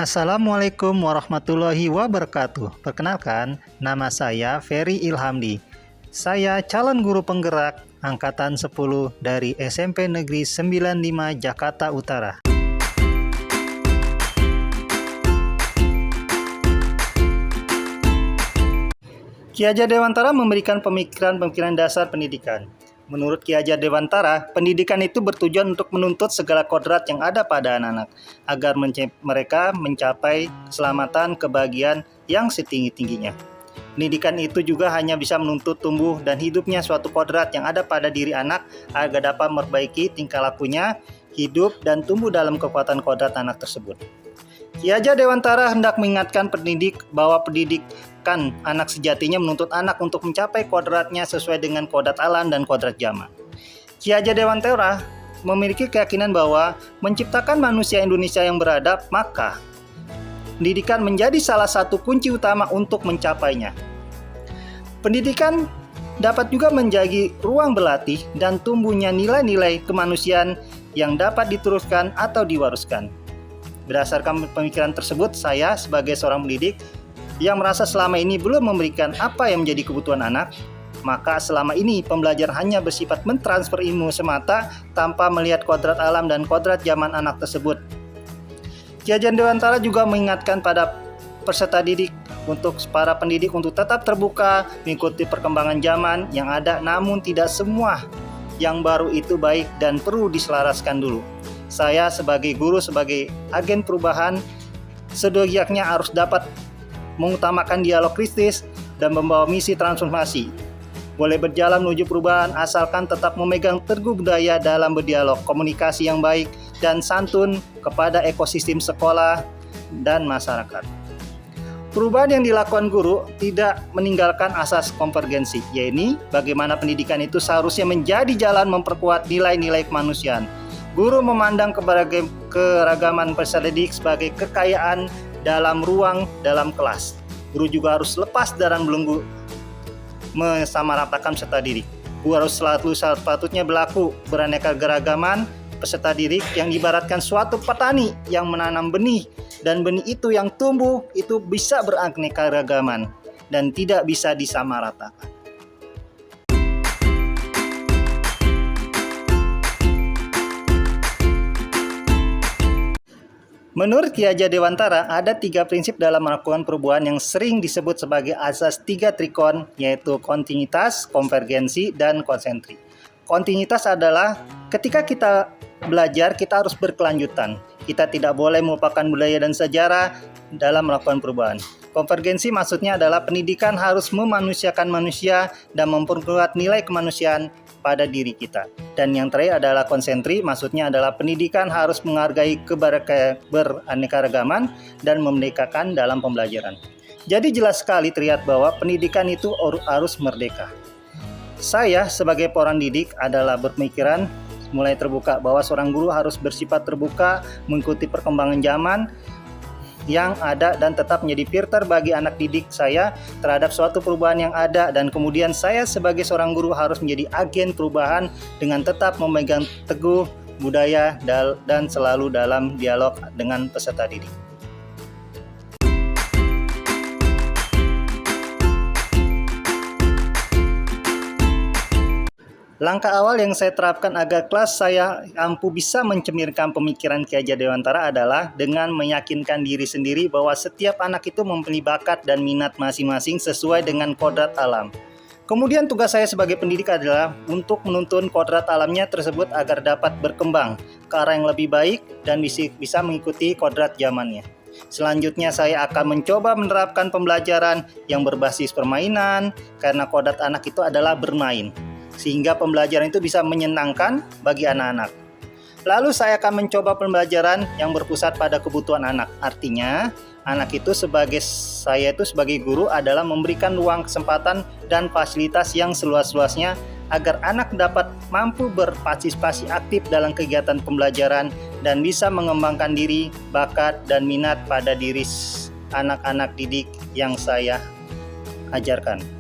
Assalamualaikum warahmatullahi wabarakatuh. Perkenalkan, nama saya Ferry Ilhamdi. Saya calon guru penggerak angkatan 10 dari SMP Negeri 95 Jakarta Utara. Ki Hajar Dewantara memberikan pemikiran-pemikiran dasar pendidikan. Menurut Ki Hajar Dewantara, pendidikan itu bertujuan untuk menuntut segala kodrat yang ada pada anak-anak, agar mereka mencapai keselamatan, kebahagiaan yang setinggi-tingginya. Pendidikan itu juga hanya bisa menuntut tumbuh dan hidupnya suatu kodrat yang ada pada diri anak, agar dapat memperbaiki tingkah lakunya, hidup, dan tumbuh dalam kekuatan kodrat anak tersebut. Ki Hajar Dewantara hendak mengingatkan pendidik bahwa pendidikan anak sejatinya menuntut anak untuk mencapai kodratnya sesuai dengan kodrat alam dan kodrat zaman. Ki Hajar Dewantara memiliki keyakinan bahwa menciptakan manusia Indonesia yang beradab, maka pendidikan menjadi salah satu kunci utama untuk mencapainya. Pendidikan dapat juga menjadi ruang berlatih dan tumbuhnya nilai-nilai kemanusiaan yang dapat diteruskan atau diwariskan. Berdasarkan pemikiran tersebut, saya sebagai seorang pendidik yang merasa selama ini belum memberikan apa yang menjadi kebutuhan anak, maka selama ini pembelajaran hanya bersifat mentransfer ilmu semata tanpa melihat kodrat alam dan kodrat zaman anak tersebut. Ki Hajar Dewantara juga mengingatkan pada peserta didik untuk para pendidik untuk tetap terbuka mengikuti perkembangan zaman yang ada, namun tidak semua yang baru itu baik dan perlu diselaraskan dulu. Saya sebagai guru, sebagai agen perubahan, sedoyaknya harus dapat mengutamakan dialog kritis dan membawa misi transformasi. Boleh berjalan menuju perubahan asalkan tetap memegang teguh budaya dalam berdialog, komunikasi yang baik, dan santun kepada ekosistem sekolah dan masyarakat. Perubahan yang dilakukan guru tidak meninggalkan asas konvergensi, yaitu bagaimana pendidikan itu seharusnya menjadi jalan memperkuat nilai-nilai kemanusiaan. Guru memandang keragaman peserta didik sebagai kekayaan dalam ruang dalam kelas. Guru juga harus lepas dari belenggu mensamaratakan peserta didik. Guru harus selalu sepatutnya berlaku beraneka keragaman peserta didik yang ibaratkan suatu petani yang menanam benih, dan benih itu yang tumbuh itu bisa beraneka ragaman dan tidak bisa disamaratakan. Menurut Ki Hajar Dewantara, ada 3 prinsip dalam melakukan perubahan yang sering disebut sebagai asas 3 trikon, yaitu kontinuitas, konvergensi, dan konsentri. Kontinuitas adalah ketika kita belajar, kita harus berkelanjutan. Kita tidak boleh melupakan budaya dan sejarah dalam melakukan perubahan. Konvergensi maksudnya adalah pendidikan harus memanusiakan manusia dan memperkuat nilai kemanusiaan pada diri kita. Dan yang terakhir adalah konsentri, maksudnya adalah pendidikan harus menghargai beraneka-ragaman dan memerdekakan dalam pembelajaran. Jadi jelas sekali terlihat bahwa pendidikan itu harus merdeka. Saya sebagai seorang didik adalah berpikiran mulai terbuka bahwa seorang guru harus bersifat terbuka mengikuti perkembangan zaman yang ada dan tetap menjadi filter bagi anak didik saya terhadap suatu perubahan yang ada, dan kemudian saya sebagai seorang guru harus menjadi agen perubahan dengan tetap memegang teguh budaya dan selalu dalam dialog dengan peserta didik. Langkah awal yang saya terapkan agar kelas saya mampu bisa mencerminkan pemikiran Ki Hajar Dewantara adalah dengan meyakinkan diri sendiri bahwa setiap anak itu mempunyai bakat dan minat masing-masing sesuai dengan kodrat alam. Kemudian tugas saya sebagai pendidik adalah untuk menuntun kodrat alamnya tersebut agar dapat berkembang ke arah yang lebih baik dan bisa mengikuti kodrat zamannya. Selanjutnya saya akan mencoba menerapkan pembelajaran yang berbasis permainan, karena kodrat anak itu adalah bermain, sehingga pembelajaran itu bisa menyenangkan bagi anak-anak. Lalu saya akan mencoba pembelajaran yang berpusat pada kebutuhan anak. Artinya, anak itu saya sebagai guru adalah memberikan ruang, kesempatan, dan fasilitas yang seluas-luasnya agar anak dapat mampu berpartisipasi aktif dalam kegiatan pembelajaran dan bisa mengembangkan diri, bakat, dan minat pada diri anak-anak didik yang saya ajarkan.